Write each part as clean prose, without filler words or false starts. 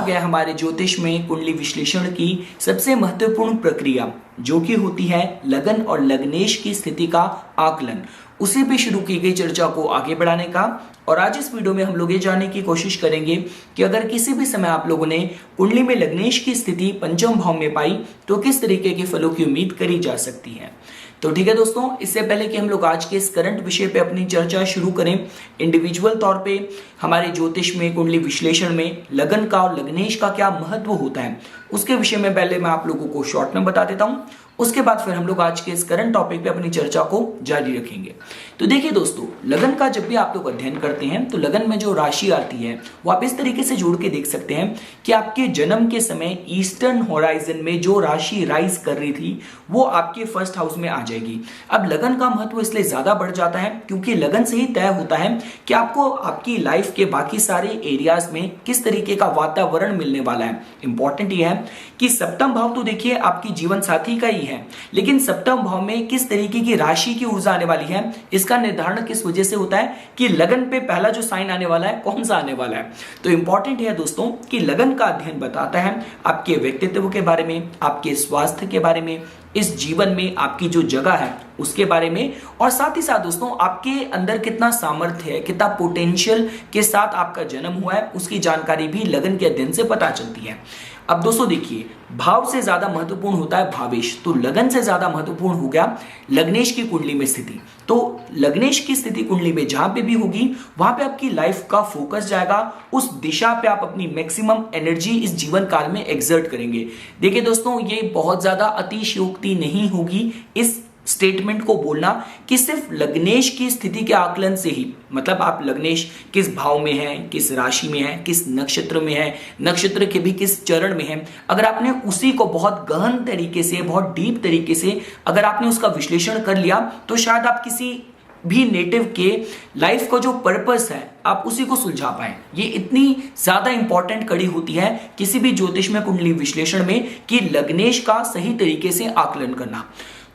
गया हमारे ज्योतिष में कुंडली विश्लेषण की सबसे महत्वपूर्ण प्रक्रिया, जो कि होती है लगन और लग्नेश की स्थिति का आकलन। उसी पे शुरू की गई चर्चा को आगे बढ़ाने का। और आज इस वीडियो में हम लोग ये जानने की कोशिश करेंगे कि अगर किसी भी समय आप लोगों ने कुंडली में लग्नेश की स्थिति पंचम भाव में पाई तो किस तरीके के फलों की उम्मीद करी जा सकती है। तो ठीक है दोस्तों, इससे पहले कि हम लोग आज के इस करंट विषय पे अपनी चर्चा शुरू करें, इंडिविजुअल तौर पे हमारे ज्योतिष में कुंडली विश्लेषण में लगन का और लग्नेश का क्या महत्व होता है, उसके विषय में पहले मैं आप लोगों को शॉर्ट में बता देता हूं। उसके बाद फिर हम लोग आज के इस करंट टॉपिक पे अपनी चर्चा को जारी रखेंगे। तो देखिए दोस्तों, लगन का जब भी आप लोग अध्ययन करते हैं तो लगन में जो राशि आती है वो आप इस तरीके से जोड़ के देख सकते हैं कि आपके जन्म के समय ईस्टर्न होराइजन में जो राशि राइज कर रही थी वो आपके फर्स्ट हाउस में आ जाएगी। अब लगन का महत्व इसलिए ज्यादा बढ़ जाता है क्योंकि लगन से ही तय होता है कि आपको आपकी लाइफ के बाकी सारे एरियाज में किस तरीके का वातावरण मिलने वाला है। इंपॉर्टेंट यह है कि सप्तम भाव तो देखिए आपकी जीवन साथी का ही है, लेकिन सप्तम भाव में किस तरीके की राशि की ऊर्जा आने वाली है इसका निर्धारण किस वजह से होता है कि लगन पे पहला जो साइन आने वाला है कौन सा आने वाला है। तो इंपॉर्टेंट है दोस्तों कि लगन का अध्ययन बताता है आपके व्यक्तित्व के बारे में, आपके स्वास्थ्य के बारे में, इस जीवन में आपकी जो जगह है उसके बारे में, और साथ ही साथ दोस्तों आपके अंदर कितना सामर्थ्य है, कितना पोटेंशियल के साथ आपका जन्म हुआ है, उसकी जानकारी भी लगन के अध्ययन से पता चलती है। अब दोस्तों देखिए, भाव से ज्यादा महत्वपूर्ण होता है भावेश, तो लगन से ज्यादा महत्वपूर्ण हो गया लग्नेश की कुंडली में स्थिति। तो लग्नेश की स्थिति कुंडली में जहां पे भी होगी वहां पे आपकी लाइफ का फोकस जाएगा, उस दिशा पे आप अपनी मैक्सिमम एनर्जी इस जीवन काल में एक्सर्ट करेंगे। देखिए दोस्तों, ये बहुत ज्यादा अतिशयोक्ति नहीं होगी इस स्टेटमेंट को बोलना कि सिर्फ लग्नेश की स्थिति के आकलन से ही, मतलब आप लग्नेश किस भाव में है, किस राशि में है, किस नक्षत्र में है, नक्षत्र के भी किस चरण में है, अगर आपने उसी को बहुत गहन तरीके से, बहुत डीप तरीके से अगर आपने उसका विश्लेषण कर लिया तो शायद आप किसी भी नेटिव के लाइफ का जो पर्पस है आप उसी को सुलझा पाए। ये इतनी ज्यादा इंपॉर्टेंट कड़ी होती है किसी भी ज्योतिष में कुंडली विश्लेषण में कि लग्नेश का सही तरीके से आकलन करना।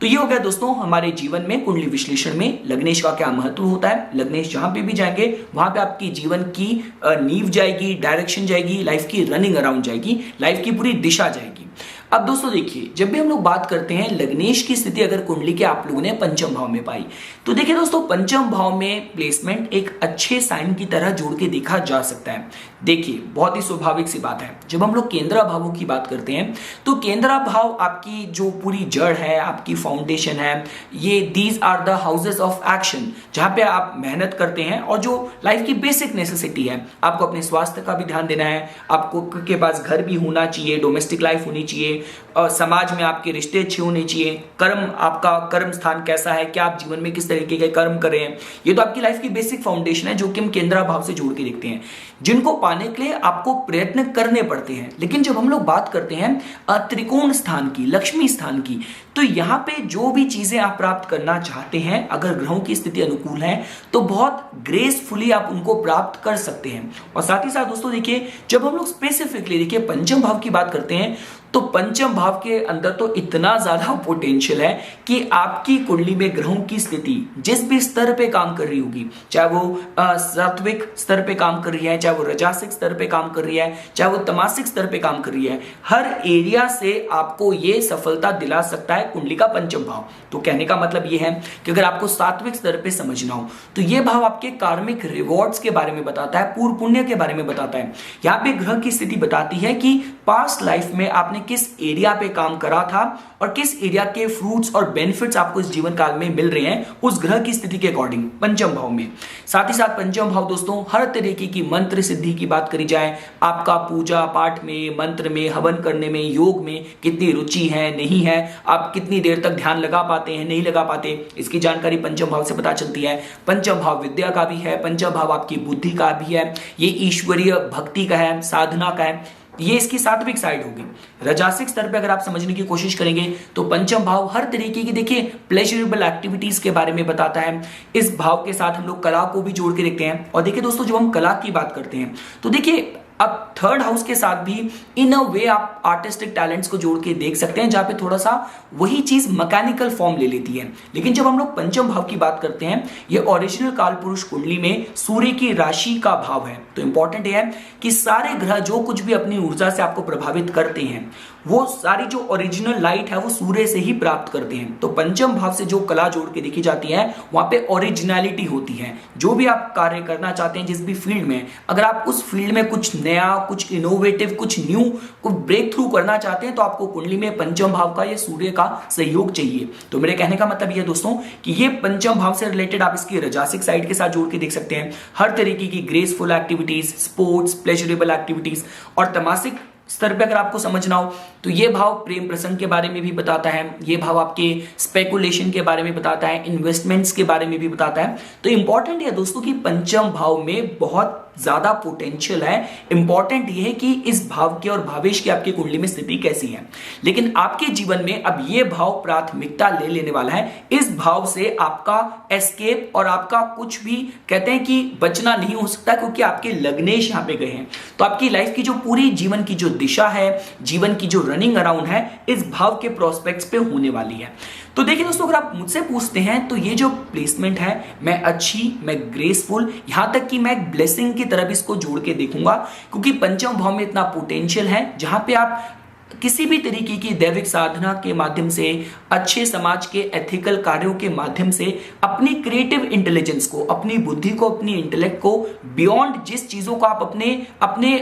तो ये हो गया दोस्तों हमारे जीवन में कुंडली विश्लेषण में लग्नेश का क्या महत्व होता है। लग्नेश जहां पे भी जाएंगे वहां पे आपकी जीवन की नींव जाएगी, डायरेक्शन जाएगी, लाइफ की रनिंग अराउंड जाएगी, लाइफ की पूरी दिशा जाएगी। अब दोस्तों देखिए, जब भी हम लोग बात करते हैं लग्नेश की स्थिति अगर कुंडली के आप लोगों ने पंचम भाव में पाई तो देखिए दोस्तों, पंचम भाव में प्लेसमेंट एक अच्छे साइन की तरह जोड़ के देखा जा सकता है। देखिए बहुत ही स्वाभाविक सी बात है, जब हम लोग केंद्र भावों की बात करते हैं तो केंद्र भाव आपकी जो पूरी जड़ है, आपकी फाउंडेशन है, ये these are the houses of action, जहां पे आप मेहनत करते हैं और जो लाइफ की बेसिक नेसेसिटी है। आपको अपने स्वास्थ्य का भी ध्यान देना है, आपको के पास घर भी होना चाहिए, डोमेस्टिक लाइफ होनी चाहिए, और समाज में आपके रिश्ते अच्छे होने चाहिए, कर्म, आपका कर्म स्थान कैसा है, क्या आप जीवन में किस तरीके के कर्म कर रहे हैं, ये तो आपकी लाइफ की बेसिक फाउंडेशन है जो कि हम केंद्र भाव से जोड़ के देखते हैं, जिनको पाने के लिए आपको प्रयत्न करने पड़ते हैं। लेकिन जब हम लोग बात करते हैं त्रिकोण स्थान की, लक्ष्मी स्थान की, तो यहां पे जो भी चीजें आप प्राप्त करना चाहते हैं अगर ग्रहों की स्थिति अनुकूल है तो बहुत ग्रेसफुली आप उनको प्राप्त कर सकते हैं। और साथ ही साथ दोस्तों देखिए, जब हम लोग स्पेसिफिकली देखिए पंचम भाव की बात करते हैं तो पंचम भाव के अंदर तो इतना ज्यादा पोटेंशियल है कि आपकी कुंडली में ग्रहों की स्थिति जिस भी स्तर पे काम कर रही होगी, चाहे वो सात्विक स्तर पे काम कर रही है, चाहे वो रजासिक स्तर पे काम कर रही है, चाहे वो तमासिक स्तर पे काम कर रही है, हर एरिया से आपको ये सफलता दिला सकता है कुंडली का पंचम भाव। तो कहने का मतलब ये है कि अगर आपको सात्विक स्तर पे समझना हो तो ये भाव आपके कार्मिक रिवॉर्ड्स के बारे में बताता है, पूर्व पुण्य के बारे में बताता है। यहाँ पे ग्रह की स्थिति बताती है कि पास्ट लाइफ में आपने किस एरिया पे काम करा था और किस एरिया के फ्रूट्स और बेनिफिट्स आपको इस जीवन काल में मिल रहे हैं उस ग्रह की स्थिति के अकॉर्डिंग पंचम भाव में। साथ ही साथ पंचम भाव दोस्तों हर तरीके की मंत्र सिद्धि की बात करी जाए, आपका पूजा पाठ में, मंत्र में, हवन करने में, योग में कितनी रुचि है, नहीं है, आप कितनी देर तक ध्यान लगा पाते हैं, नहीं लगा पाते, इसकी जानकारी पंचम भाव से पता चलती है। पंचम भाव विद्या का भी है, पंचम भाव आपकी बुद्धि का भी है, ये ईश्वरीय भक्ति का है, साधना का है, ये इसकी सात्विक साइड होगी। रजासिक स्तर पे अगर आप समझने की कोशिश करेंगे तो पंचम भाव हर तरीके की देखिए प्लेजरेबल एक्टिविटीज के बारे में बताता है। इस भाव के साथ हम लोग कला को भी जोड़ के देखते हैं। और देखिए दोस्तों, जब हम कला की बात करते हैं तो देखिए अब थर्ड हाउस के साथ भी इन अ वे आप आर्टिस्टिक टैलेंट्स को जोड़ के देख सकते हैं, जहां पे थोड़ा सा वही चीज मैकेनिकल फॉर्म ले लेती है। लेकिन जब हम लोग पंचम भाव की बात करते हैं, ये ओरिजिनल काल पुरुष कुंडली में सूर्य की राशि का भाव है। तो इंपॉर्टेंट है कि सारे ग्रह जो कुछ भी अपनी ऊर्जा से आपको प्रभावित करते हैं, वो सारी जो ओरिजिनल लाइट है वो सूर्य से ही प्राप्त करते हैं। तो पंचम भाव से जो कला जोड़ के देखी जाती है, वहां पे ओरिजिनलिटी होती है। जो भी आप कार्य करना चाहते हैं, जिस भी फील्ड में, अगर आप उस फील्ड में कुछ नया, कुछ इनोवेटिव, कुछ न्यू, कुछ ब्रेक थ्रू करना चाहते हैं, तो आपको कुंडली में पंचम भाव का, ये सूर्य का सहयोग चाहिए। तो मेरे कहने का मतलब ये दोस्तों कि ये पंचम भाव से रिलेटेड आप इसकी रजासिक साइड के साथ जोड़ के देख सकते हैं। हर तरीके की graceful activities, sports, pleasurable activities और तमासिक स्तर पे अगर आपको समझना हो तो ये भाव प्रेम प्रसंग के बारे में भी बताता है, ये भाव आपके स्पेकुलेशन के बारे में बताता है, इन्वेस्टमेंट्स के बारे में भी बताता है। तो इंपॉर्टेंट है दोस्तों कि पंचम भाव में बहुत ज्यादा पोटेंशियल है। इंपॉर्टेंट ये है कि इस भाव के और भावेश की आपकी कुंडली में स्थिति कैसी है। लेकिन आपके जीवन में अब ये भाव प्राथमिकता ले लेने वाला है। इस भाव से आपका एस्केप और आपका कुछ भी कहते हैं कि बचना नहीं हो सकता, क्योंकि आपके लग्नेश यहां पे गए हैं। तो आपकी लाइफ की जो पूरी जीवन की जो दिशा है, जीवन की जो रनिंग अराउंड है, इस भाव के प्रोस्पेक्ट्स पे होने वाली है। तो देखिए दोस्तों, अगर आप मुझसे पूछते हैं तो ये जो प्लेसमेंट है, मैं अच्छी, मैं ग्रेसफुल, यहां तक कि मैं एक ब्लेसिंग की तरह भी इसको जोड़ के देखूंगा, क्योंकि पंचम भाव में इतना पोटेंशियल है जहां पे आप किसी भी तरीके की दैविक साधना के माध्यम से, अच्छे समाज के एथिकल कार्यों के माध्यम से अपनी क्रिएटिव इंटेलिजेंस को, अपनी बुद्धि को, अपनी इंटेलेक्ट को बियॉन्ड जिस चीजों को आप अपने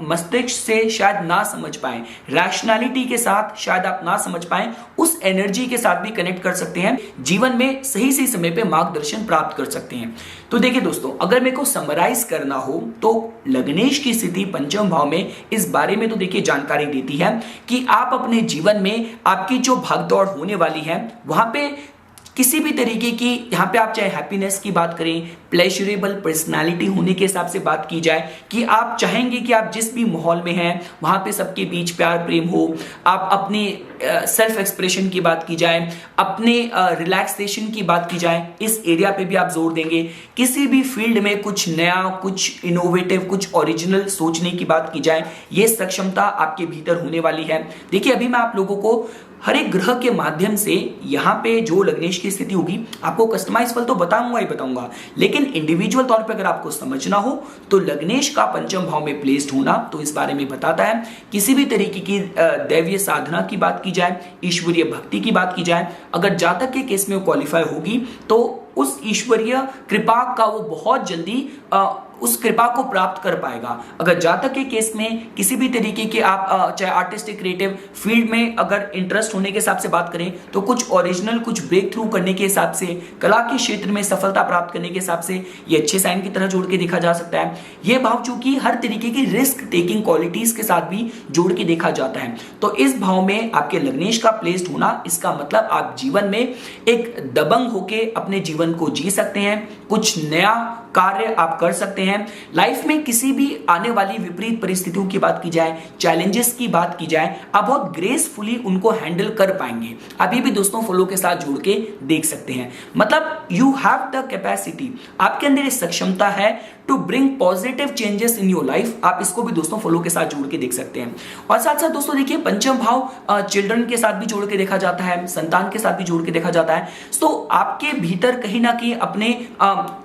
मस्तिष्क से शायद ना समझ पाए, रैशनैलिटी के साथ शायद आप ना समझ पाए, उस एनर्जी के साथ भी कनेक्ट कर सकते हैं। जीवन में सही सही समय पे मार्गदर्शन प्राप्त कर सकते हैं। तो देखिए दोस्तों, अगर मेरे को समराइज करना हो तो लग्नेश की स्थिति पंचम भाव में इस बारे में तो देखिए जानकारी देती है कि आप अपने जीवन में आपकी जो भागदौड़ होने वाली है, वहां पे किसी भी तरीके की, यहाँ पे आप चाहे हैप्पीनेस की बात करें, प्लेजरेबल पर्सनालिटी होने के हिसाब से बात की जाए, कि आप चाहेंगे कि आप जिस भी माहौल में हैं वहां पे सबके बीच प्यार प्रेम हो, आप अपने सेल्फ एक्सप्रेशन की बात की जाए, अपने रिलैक्सेशन की बात की जाए, इस एरिया पे भी आप जोर देंगे। किसी भी फील्ड में कुछ नया, कुछ इनोवेटिव, कुछ ओरिजिनल सोचने की बात की जाए, ये सक्षमता आपके भीतर होने वाली है। देखिए, अभी मैं आप लोगों को हर एक ग्रह के माध्यम से यहाँ पे जो लग्नेश की स्थिति होगी, आपको कस्टमाइज फल तो बताऊंगा ही बताऊंगा, लेकिन इंडिविजुअल तौर पे अगर आपको समझना हो तो लग्नेश का पंचम भाव में प्लेस्ड होना तो इस बारे में बताता है। किसी भी तरीके की दैवीय साधना की बात की जाए, ईश्वरीय भक्ति की बात की जाए, अगर जातक के केस में वो क्वालिफाई होगी तो उस ईश्वरीय कृपा का वो बहुत जल्दी उस कृपा को प्राप्त कर पाएगा। अगर जातक के केस में किसी भी तरीके के आप चाहे आर्टिस्टिक क्रिएटिव फील्ड में अगर इंटरेस्ट होने के हिसाब से बात करें, तो कुछ ओरिजिनल, कुछ ब्रेक थ्रू करने के हिसाब से, कला के क्षेत्र में सफलता प्राप्त करने के हिसाब से ये अच्छे साइन की तरह जोड़ के देखा जा सकता है। ये भाव चूंकि हर तरीके की रिस्क टेकिंग क्वालिटीज के साथ भी जोड़ के देखा जाता है, तो इस भाव में आपके लग्नेश का प्लेस्ड होना, इसका मतलब आप जीवन में एक दबंग होके अपने जीवन को जी सकते हैं, कुछ नया कार्य आप कर सकते हैं। लाइफ में किसी भी आने वाली विपरीत परिस्थितियों की बात की जाए, चैलेंजेस की बात की जाए, आप बहुत ग्रेसफुली उनको हैंडल कर पाएंगे। अभी भी दोस्तों फॉलो के साथ जोड़ के देख सकते हैं। मतलब यू हैव द कैपेसिटी, आपके अंदर ये सक्षमता है to bring positive changes in your life. आप इसको भी दोस्तों फॉलो के साथ जोड़ के देख सकते हैं। और साथ साथ दोस्तों देखिए, पंचम भाव चिल्ड्रन के साथ भी जोड़ के देखा जाता है, संतान के साथ भी जोड़ के देखा जाता है। तो आपके भीतर कहीं ना कहीं अपने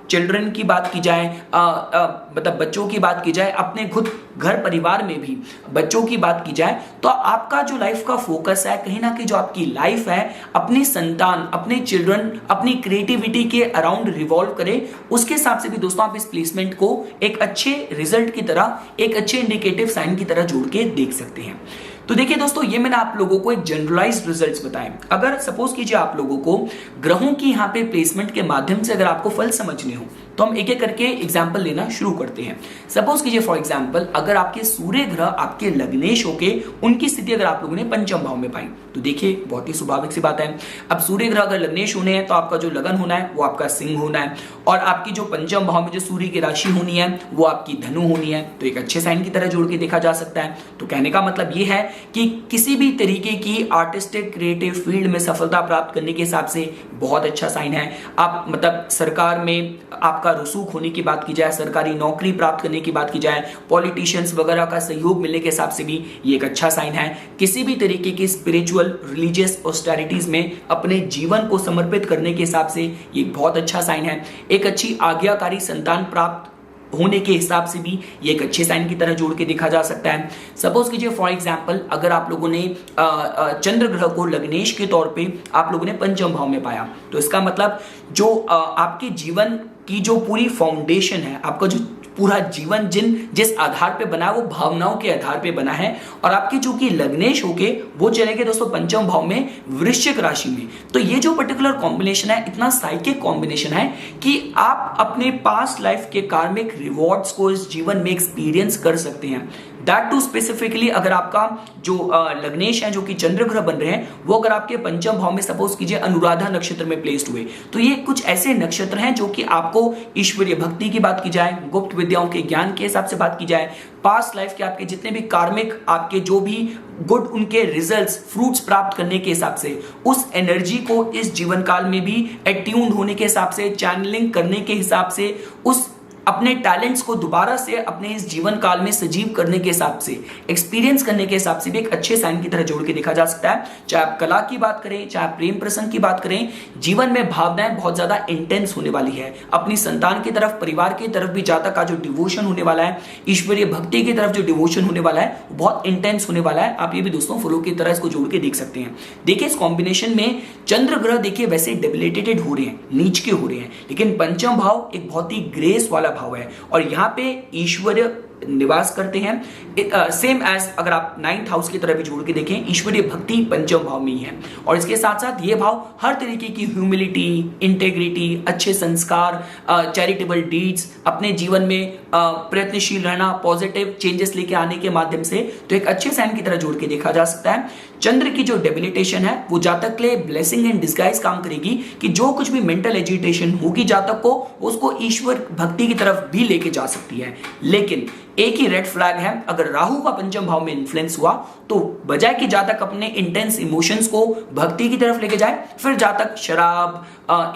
चिल्ड्रन की बात की जाए, मतलब बच्चों की बात की जाए, अपने खुद घर परिवार में भी बच्चों की बात की जाए, तो आपका जो लाइफ का फोकस है, कहीं ना कहीं जो आपकी लाइफ है अपनी संतान, अपने चिल्ड्रन, अपनी क्रिएटिविटी के अराउंड रिवॉल्व करे। उसके हिसाब से भी दोस्तों आप इस प्लेसमेंट को एक अच्छे रिजल्ट की तरह, एक अच्छे इंडिकेटिव साइन की तरह जोड़ के देख सकते हैं। तो देखिए दोस्तों, ये मैंने आप लोगों को एक जनरलाइज्ड रिजल्ट्स बताए। अगर सपोज कीजिए आप लोगों को ग्रहों की यहाँ पे प्लेसमेंट के माध्यम से अगर आपको फल समझने हो, तो हम एक एक करके एग्जाम्पल लेना शुरू करते हैं। सपोज कीजिए फॉर एग्जाम्पल, अगर आपके सूर्य ग्रह आपके लग्नेश होके उनकी स्थिति अगर आप लोगों ने पंचम भाव में पाई, तो देखिए बहुत ही स्वाभाविक सी बात है। अब सूर्य ग्रह अगर लग्नेश होने हैं तो आपका जो लगन होना है वो आपका सिंह होना है, और आपकी जो पंचम भाव में जो सूर्य की राशि होनी है वो आपकी धनु होनी है। तो एक अच्छे साइन की तरह जोड़ के देखा जा सकता है। तो कहने का मतलब ये है कि किसी भी तरीके की आर्टिस्टिक क्रिएटिव फील्ड में सफलता प्राप्त करने के हिसाब से बहुत अच्छा साइन है। आप मतलब सरकार में आप आपका रसूख होने की बात की जाए, सरकारी नौकरी प्राप्त करने की बात की जाए, पॉलिटिशियंस वगैरह का सहयोग मिलने के हिसाब से भी ये एक अच्छा साइन है। किसी भी तरीके की स्पिरिचुअल रिलीजियस ऑस्टेरिटीज में अपने जीवन को समर्पित करने के हिसाब से ये बहुत अच्छा साइन है। एक अच्छी आज्ञाकारी संतान प्राप्त होने के हिसाब से भी ये एक अच्छे साइन की तरह जोड़ के देखा जा सकता है। सपोज कीजिए फॉर एग्जांपल, अगर आप लोगों ने चंद्र ग्रह को लग्नेश के तौर पे आप लोगों ने पंचम भाव में पाया, तो इसका मतलब जो आपके जीवन की जो पूरी फाउंडेशन है, आपका जो पूरा जीवन जिस आधार पे बना है वो भावनाओं के आधार पे बना है, और आपके जो कि लग्नेश होके वो चलेंगे दोस्तों पंचम भाव में वृश्चिक राशि में। तो ये जो पर्टिकुलर कॉम्बिनेशन है इतना साइकिक कॉम्बिनेशन है कि आप अपने पास्ट लाइफ के कार्मिक रिवॉर्ड्स को इस जीवन में एक्सपीरियंस कर सकते हैं। दैट टू स्पेसिफिकली अगर आपका जो लग्नेश है जो कि चंद्र ग्रह बन रहे हैं वो अगर आपके पंचम भाव में सपोज कीजिए अनुराधा नक्षत्र में प्लेस्ड हुए, तो ये कुछ ऐसे नक्षत्र हैं जो कि आपको ईश्वरीय भक्ति की बात की जाए, गुप्त विद्याओं के ज्ञान के हिसाब से बात की जाए, पास्ट लाइफ के आपके जितने भी कार्मिक आपके जो भी गुड उनके रिजल्ट्स फ्रूट्स प्राप्त करने के हिसाब से उस एनर्जी को इस जीवन काल में भी एट्यून्ड होने के हिसाब से, चैनलिंग करने के हिसाब से, उस अपने टैलेंट्स को दोबारा से अपने इस जीवन काल में सजीव करने के हिसाब से, एक्सपीरियंस करने के हिसाब से भी एक अच्छे साइन की तरह जोड़ के देखा जा सकता है। चाहे आप कला की बात करें, चाहे आप प्रेम प्रसंग की बात करें, जीवन में भावनाएं बहुत ज्यादा इंटेंस होने वाली है। अपनी संतान की तरफ, परिवार की तरफ भी जातक का जो डिवोशन होने वाला है, ईश्वरीय भक्ति की तरफ जो डिवोशन होने वाला है वो बहुत इंटेंस होने वाला है। आप ये भी दोस्तों फ्लो की तरह इसको जोड़ के देख सकते हैं। देखिए इस कॉम्बिनेशन में चंद्र ग्रह देखिए वैसे डेबिलिटेटेड हो रहे हैं, नीच के हो रहे हैं, लेकिन पंचम भाव एक बहुत ही ग्रेस वाला भाव है और यहां पे ईश्वर निवास करते हैं। सेम एज अगर आप 9th हाउस की तरह भी जोड़ के देखें, ईश्वरीय भक्ति पंचम भाव में ही है और इसके साथ साथ ये भाव हर तरीके की ह्यूमिलिटी, इंटेग्रिटी, अच्छे संस्कार, चैरिटेबल डीड्स, अपने जीवन में प्रयत्नशील रहना, पॉजिटिव चेंजेस लेके आने के माध्यम से तो एक अच्छे साइन की तरह जोड़ के देखा जा सकता है। चंद्र की जो डेबिलिटेशन है वो जातक के लिए ब्लेसिंग एंड डिस्गाइज काम करेगी कि जो कुछ भी मेंटल एजिटेशन होगी जातक को, उसको ईश्वर भक्ति की तरफ भी लेके जा सकती है। लेकिन एक ही रेड फ्लैग है, अगर राहु का पंचम भाव में इन्फ्लुएंस हुआ तो बजाय कि जातक अपने इंटेंस इमोशंस को भक्ति की तरफ लेके जाए, फिर जातक शराब,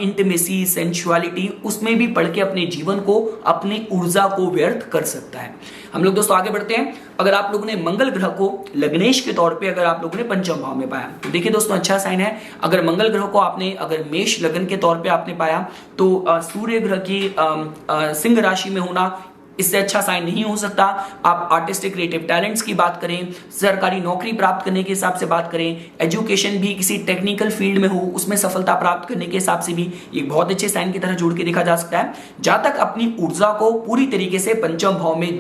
इंटिमेसी, सेंसुअलिटी उसमें भी पढ़ के अपने जीवन को, अपनी ऊर्जा को व्यर्थ कर सकता है। हम लोग दोस्तों आगे बढ़ते हैं। अगर आप लोगों ने मंगल ग्रह को लग्नेश के तौर पे अगर आप लोगों ने पंचम भाव में पाया तो देखिए दोस्तों अच्छा साइन है। अगर मंगल ग्रह को आपने अगर मेष लग्न के तौर पे आपने पाया तो सूर्य ग्रह की सिंह राशि में होना, इससे अच्छा साइन नहीं हो सकता। आप आर्टिस्टिक क्रिएटिव टैलेंट्स की बात करें, सरकारी नौकरी प्राप्त करने के हिसाब से बात करें, एजुकेशन भी किसी टेक्निकल फील्ड में हो उसमें सफलता प्राप्त करने के हिसाब से भी ये बहुत अच्छे साइन की तरह जोड़ के देखा जा सकता है। जातक अपनी ऊर्जा को पूरी तरीके से पंचम भाव में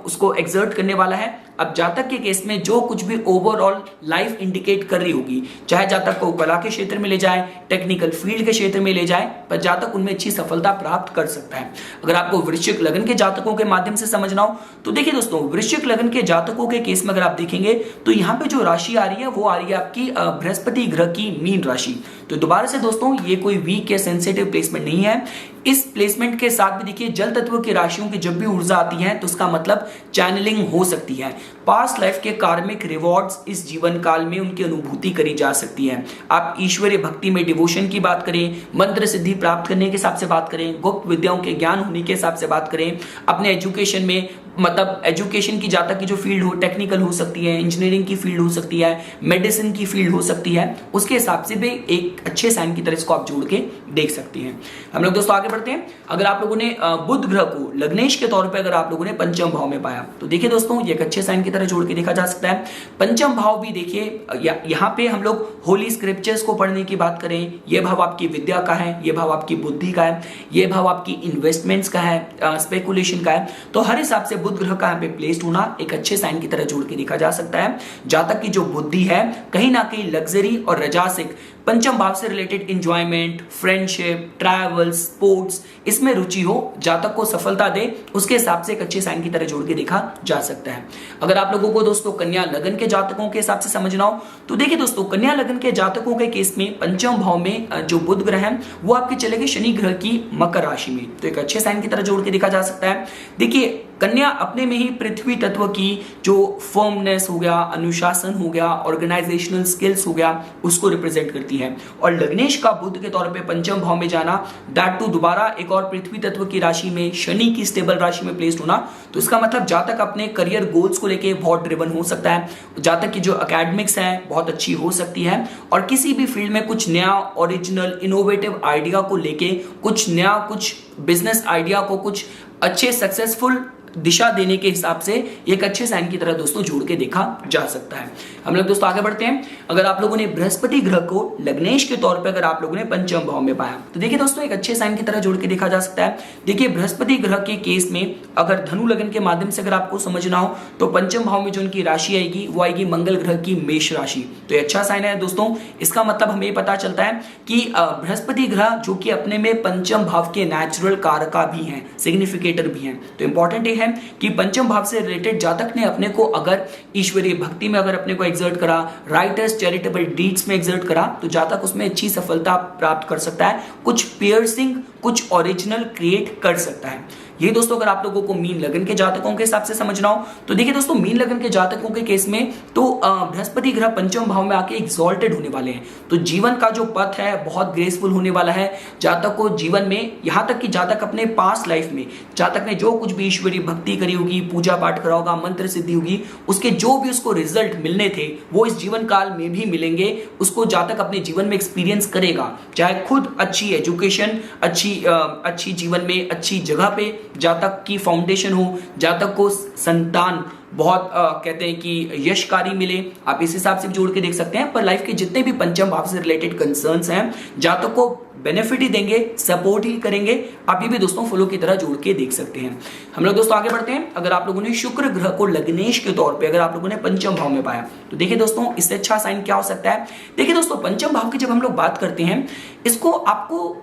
उसको एक्सर्ट करने वाला है। अब जातक के केस में जो कुछ भी ओवरऑल लाइफ इंडिकेट कर रही होगी, चाहे जातक को कला के क्षेत्र में ले जाए, टेक्निकल फील्ड के क्षेत्र में ले जाए, पर जातक उनमें अच्छी सफलता प्राप्त कर सकता है। अगर आपको वृश्चिक लग्न के जातकों के माध्यम से समझना हो तो देखिए दोस्तों, वृश्चिक लग्न के जातकों के केस में अगर आप देखेंगे तो यहाँ पे जो राशि आ रही है वो आ रही है आपकी बृहस्पति ग्रह की मीन राशि। तो दोबारा से दोस्तों ये कोई वीक या सेंसिटिव प्लेसमेंट नहीं है। इस प्लेसमेंट के साथ भी देखिए जल तत्व की राशियों की जब भी ऊर्जा आती है तो उसका मतलब चैनलिंग हो सकती है। पास्ट लाइफ के कार्मिक रिवॉर्ड्स इस जीवन काल में उनकी अनुभूति करी जा सकती है। आप ईश्वरीय भक्ति में डिवोशन की बात करें, मंत्र सिद्धि प्राप्त करने के हिसाब से बात करें, गुप्त विद्याओं के ज्ञान होने के हिसाब से बात करें, अपने एजुकेशन में मतलब एजुकेशन की जातक की जो फील्ड हो, टेक्निकल हो सकती है, इंजीनियरिंग की फील्ड हो सकती है, मेडिसिन की फील्ड हो सकती है, उसके हिसाब से भी एक अच्छे साइन की तरह इसको आप जोड़ के देख सकते हैं। हम लोग दोस्तों आगे बढ़ते हैं। अगर आप लोगों ने बुध ग्रह को लग्नेश के तौर पे अगर आप लोगों ने पंचम भाव में पाया तो देखिए दोस्तों ये एक अच्छे साइन की तरह जोड़ के देखा जा सकता है। पंचम भाव भी देखिए यहाँ पे हम लोग होली स्क्रिप्चर्स को पढ़ने की बात करें, ये भाव आपकी विद्या का है, ये भाव आपकी बुद्धि का है, ये भाव आपकी इन्वेस्टमेंट्स का है, स्पेकुलेशन का है। तो हर हिसाब से बुध ग्रह का यहाँ पे प्लेस्ड होना एक अच्छे साइन की तरह जोड़ के देखा जा सकता है। जातक की जो बुद्धि है कहीं ना कहीं लग्जरी और रजासिक पंचम भाव से related enjoyment, friendship, travel, sports इसमें रुचि हो, जातक को सफलता दे, उसके हिसाब से एक अच्छे साइन की तरह जोड़ के देखा जा सकता है। अगर आप लोगों को दोस्तों कन्या लगन के जातकों के हिसाब से समझना हो तो देखिए दोस्तों कन्या लगन के जातकों के केस में पंचम भाव में जो बुध ग्रह है वो आपके चले गए शनि ग्रह की मकर राशि में, तो एक अच्छे साइन की तरह जोड़ के देखा जा सकता है। देखिए कन्या अपने में ही पृथ्वी तत्व की जो फर्मनेस हो गया, अनुशासन हो गया, ऑर्गेनाइजेशनल स्किल्स हो गया, उसको रिप्रेजेंट करती है। और लग्नेश का बुध के तौर पे पंचम भाव में जाना, दैट टू दोबारा एक और पृथ्वी तत्व की राशि में, शनि की स्टेबल राशि में प्लेस्ड होना, तो इसका मतलब जातक अपने करियर गोल्स को लेके बहुत ड्रिवन हो सकता है। जातक की जो एकेडमिक्स है बहुत अच्छी हो सकती है और किसी भी फील्ड में कुछ नया ओरिजिनल इनोवेटिव आइडिया को लेके, कुछ नया, कुछ बिजनेस आइडिया को कुछ अच्छे सक्सेसफुल दिशा देने के हिसाब से एक अच्छे साइन की तरह दोस्तों जोड़ के देखा जा सकता है। हम लोग दोस्तों आगे बढ़ते हैं। अगर आप लोगों ने बृहस्पति ग्रह को लग्नेश के तौर पे अगर आप लोगों ने पंचम भाव में पाया तो देखिए दोस्तों एक अच्छे साइन की तरह जोड़ के देखा जा सकता है। देखिए बृहस्पति ग्रह के केस में अगर धनु लग्न के माध्यम से अगर आपको समझना हो तो पंचम भाव में जो उनकी राशि आएगी वो आएगी मंगल ग्रह की मेष राशि। तो ये अच्छा साइन है दोस्तों। इसका मतलब हमें पता चलता है कि बृहस्पति ग्रह जो कि अपने में पंचम भाव के नेचुरल कारका भी हैं, सिग्निफिकेटर भी हैं, तो इंपॉर्टेंट है कि पंचम भाव से रिलेटेड जातक ने अपने को अगर ईश्वरीय भक्ति में अगर अपने को एक्सर्ट करा, राइटर्स चैरिटेबल डीड्स में एक्सर्ट करा, तो जातक उसमें अच्छी सफलता प्राप्त कर सकता है, कुछ पियर्सिंग, कुछ ओरिजिनल क्रिएट कर सकता है। ये दोस्तों अगर आप लोगों को मीन लगन के जातकों के हिसाब से समझना हो तो देखिए दोस्तों मीन लगन के जातकों के केस में तो बृहस्पति ग्रह पंचम भाव में आके एक्सॉल्टेड होने वाले हैं, तो जीवन का जो पथ है बहुत ग्रेसफुल होने वाला है। जातक को जीवन में, यहाँ तक कि जातक अपने पास्ट लाइफ में जातक ने जो कुछ भी ईश्वरीय भक्ति करी होगी, पूजा पाठ करा होगा, मंत्र सिद्धि होगी, उसके जो भी उसको रिजल्ट मिलने थे वो इस जीवन काल में भी मिलेंगे। उसको जातक अपने जीवन में एक्सपीरियंस करेगा, चाहे खुद अच्छी एजुकेशन, अच्छी जीवन में अच्छी जगह पे जातक की फाउंडेशन हो, जातक को संतान बहुत कहते हैं कि यशकारी मिले, आप इस हिसाब से जोड़ के देख सकते हैं। पर लाइफ के जितने भी पंचम भाव से रिलेटेड कंसर्न्स हैं जातक को बेनिफिट ही देंगे, सपोर्ट ही करेंगे। आप ये भी दोस्तों फॉलो की तरह जोड़ के देख सकते हैं। हम लोग दोस्तों आगे बढ़ते हैं। अगर आप लोगों ने शुक्र ग्रह को लग्नेश के तौर पे अगर आप लोगों ने पंचम भाव में पाया तो देखिए दोस्तों इससे अच्छा साइन क्या हो सकता है। देखिए दोस्तों पंचम भाव की जब हम लोग बात करते हैं, इसको आपको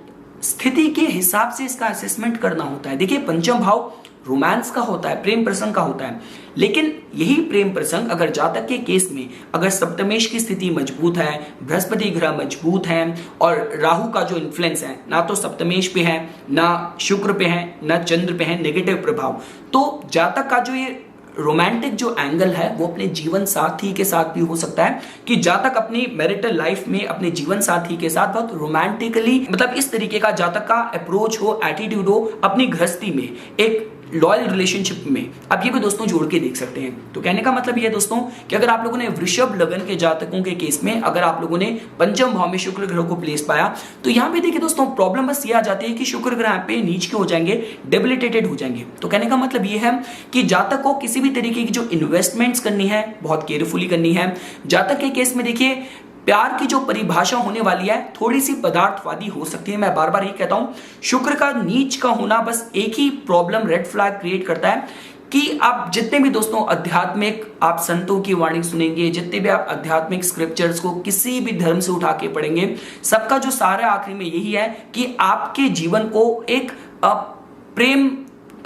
स्थिति के हिसाब से इसका असेसमेंट करना होता है। देखिए पंचम भाव रोमांस का होता है, प्रेम प्रसंग का होता है, लेकिन यही प्रेम प्रसंग अगर जातक के केस में अगर सप्तमेश की स्थिति मजबूत है, बृहस्पति ग्रह मजबूत है और राहु का जो इन्फ्लुएंस है ना तो सप्तमेश पे है, ना शुक्र पे है, ना चंद्र पे है, नेगेटिव प्रभाव, तो जातक का जो ये रोमांटिक जो एंगल है वो अपने जीवन साथी के साथ भी हो सकता है कि जातक अपनी मैरिटल लाइफ में अपने जीवन साथी के साथ बहुत रोमांटिकली, मतलब इस तरीके का जातक का अप्रोच हो, एटीट्यूड हो अपनी गृहस्थी में, एक लॉयल रिलेशनशिप में। आप ये भी दोस्तों जोड़ के देख सकते हैं। तो कहने का मतलब ये दोस्तों कि अगर आप लोगों ने वृषभ लगन के जातकों के केस में अगर आप लोगों ने पंचम भाव में शुक्र ग्रह को प्लेस पाया तो यहाँ पे देखिए दोस्तों प्रॉब्लम बस ये आ जाती है कि शुक्र ग्रह पे नीच के हो जाएंगे, डेबिलिटेटेड हो जाएंगे। तो कहने का मतलब ये है कि जातक को किसी भी तरीके की जो इन्वेस्टमेंट्स करनी है बहुत केयरफुली करनी है। जातक के केस में देखिए प्यार की जो परिभाषा होने वाली है थोड़ी सी पदार्थवादी हो सकती है। मैं बार बार ये कहता हूं, शुक्र का नीच का होना बस एक ही प्रॉब्लम, रेड फ्लैग क्रिएट करता है कि आप जितने भी दोस्तों आध्यात्मिक आप संतों की वाणी सुनेंगे, जितने भी आप आध्यात्मिक स्क्रिप्चर्स को किसी भी धर्म से उठा के पढ़ेंगे, सबका जो सारा आखिरी में यही है कि आपके जीवन को एक प्रेम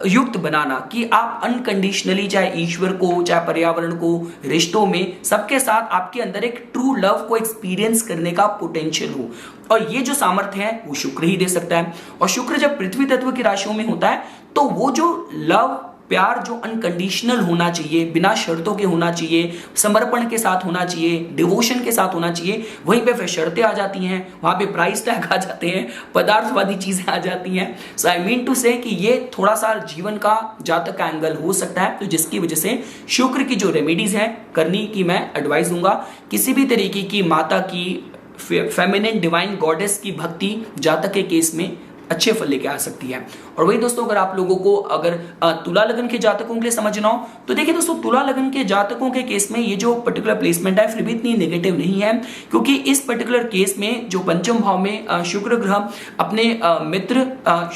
युक्त बनाना, कि आप अनकंडीशनली चाहे ईश्वर को, चाहे पर्यावरण को, रिश्तों में सबके साथ आपके अंदर एक ट्रू लव को एक्सपीरियंस करने का पोटेंशियल हो। और ये जो सामर्थ्य है वो शुक्र ही दे सकता है। और शुक्र जब पृथ्वी तत्व की राशियों में होता है तो वो जो लव, प्यार जो अनकंडीशनल होना चाहिए, बिना शर्तों के होना चाहिए, समर्पण के साथ होना चाहिए, डिवोशन के साथ होना चाहिए, वहीं पे फिर शर्तें आ जाती हैं, वहां पे प्राइस टैग आ जाते हैं, पदार्थवादी चीजें आ जाती हैं। सो आई मीन टू से कि ये थोड़ा सा जीवन का जातक का एंगल हो सकता है, तो जिसकी वजह से शुक्र की जो रेमेडीज हैं करनी की मैं एडवाइस दूंगा। किसी भी तरीके की माता की, फेमिनिन डिवाइन गॉडेस की भक्ति जातक के केस में अच्छे फल लेके आ सकती है। और वही दोस्तों अगर आप लोगों को अगर तुला लगन के जातकों के लिए समझना हो तो देखिए दोस्तों तुला लगन के जातकों के केस में ये जो पर्टिकुलर प्लेसमेंट है फिर भी इतनी नेगेटिव नहीं है, क्योंकि इस पर्टिकुलर केस में जो पंचम भाव में शुक्र ग्रह अपने मित्र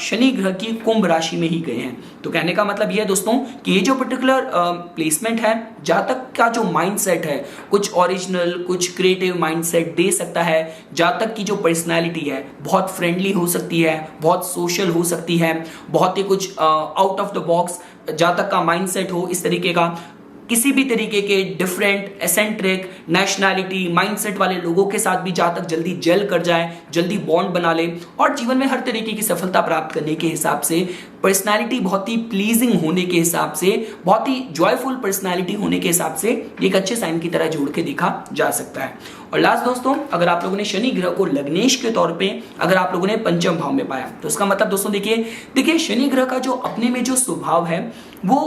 शनि ग्रह की कुंभ राशि में ही गए हैं। तो कहने का मतलब ये है दोस्तों कि ये जो पर्टिकुलर प्लेसमेंट है जातक का जो माइंडसेट है कुछ ओरिजिनल, कुछ क्रिएटिव माइंडसेट दे सकता है। जातक की जो पर्सनैलिटी है बहुत फ्रेंडली हो सकती है, बहुत सोशल हो सकती है, बहुत ही कुछ आउट ऑफ द बॉक्स जातक का माइंडसेट हो इस तरीके का। किसी भी तरीके के डिफरेंट, एसेंट्रिक, नेशनैलिटी, माइंडसेट वाले लोगों के साथ भी जातक जल्दी जेल कर जाए, जल्दी बॉन्ड बना ले और जीवन में हर तरीके की सफलता प्राप्त करने के हिसाब से, पर्सनालिटी बहुत ही प्लीजिंग होने के हिसाब से, बहुत ही जॉयफुल पर्सनालिटी होने के हिसाब से एक अच्छे साइन की तरह जोड़ के देखा जा सकता है। और लास्ट दोस्तों, अगर आप लोगों ने शनि ग्रह को लग्नेश के तौर पे अगर आप लोगों ने पंचम भाव में पाया तो इसका मतलब दोस्तों देखिए शनि ग्रह का जो अपने में जो स्वभाव है वो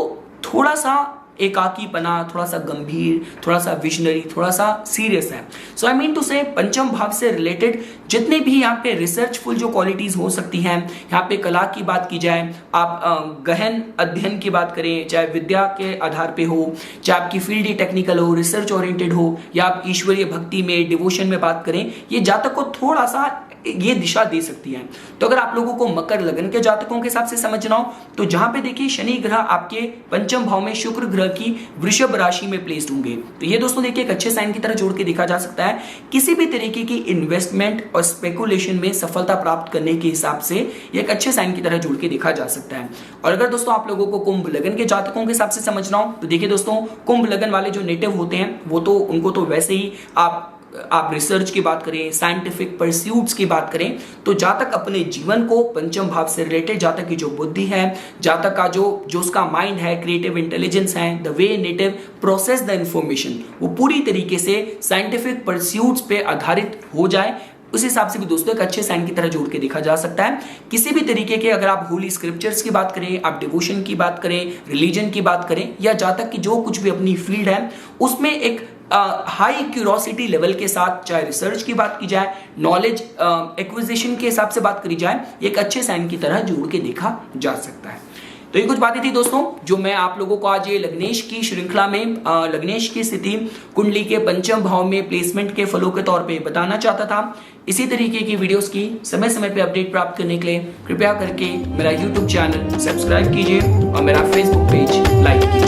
थोड़ा सा एकाकीपना, थोड़ा सा गंभीर, थोड़ा सा विजनरी, थोड़ा सा सीरियस है। सो आई मीन टू से पंचम भाव से रिलेटेड जितने भी यहाँ पे रिसर्चफुल जो क्वालिटीज हो सकती हैं, यहाँ पे कला की बात की जाए, आप गहन अध्ययन की बात करें, चाहे विद्या के आधार पे हो, चाहे आपकी फील्ड ही टेक्निकल हो, रिसर्च ओरिएंटेड हो, या आप ईश्वरीय भक्ति में, डिवोशन में बात करें, ये जातक को थोड़ा सा ये दिशा दे सकती है। तो अगर आप लोगों को मकर लगन के जातकों के हिसाब से समझना हो तो जहां पे देखिए शनि ग्रह आपके पंचम भाव में शुक्र ग्रह की वृषभ राशि में प्लेस्ड होंगे तो ये दोस्तों देखिए एक अच्छे साइन की तरह जोड़ के देखा जा सकता है। किसी भी तरीके की इन्वेस्टमेंट और स्पेकुलेशन में सफलता प्राप्त करने के हिसाब से ये एक अच्छे साइन की तरह जोड़ के देखा जा सकता है। और अगर दोस्तों आप लोगों को कुंभ लगन के जातकों के हिसाब से समझना हो तो देखिए दोस्तों कुंभ लगन वाले जो नेटिव होते हैं वो तो उनको तो वैसे ही आप रिसर्च की बात करें, साइंटिफिक परस्यूट्स की बात करें तो जातक अपने जीवन को पंचम भाव से रिलेटेड, जातक की जो बुद्धि है, जातक का जो उसका माइंड है, क्रिएटिव इंटेलिजेंस है, the way native process the information, वो पूरी तरीके से साइंटिफिक परस्यूट्स पे आधारित हो जाए। उस हिसाब से भी दोस्तों एक अच्छे साइन की तरह जोड़ के देखा जा सकता है। किसी भी तरीके के अगर आप होली स्क्रिप्चर्स की बात करें, आप डिवोशन की बात करें, रिलीजन की बात करें, या जातक की जो कुछ भी अपनी फील्ड है उसमें एक हाई क्यूरोसिटी लेवल के साथ, चाहे रिसर्च की बात की जाए, नॉलेज एक्विजिशन के हिसाब से बात करी जाए, एक अच्छे साइन की तरह जोड़ के देखा जा सकता है। तो ये कुछ बातें थी दोस्तों जो मैं आप लोगों को आज ये लग्नेश की श्रृंखला में लग्नेश की स्थिति कुंडली के पंचम भाव में प्लेसमेंट के फलों के तौर पे बताना चाहता था। इसी तरीके की वीडियोस की समय समय पे अपडेट प्राप्त करने के लिए कृपया करके मेरा YouTube चैनल सब्सक्राइब कीजिए और मेरा Facebook पेज लाइक कीजिए।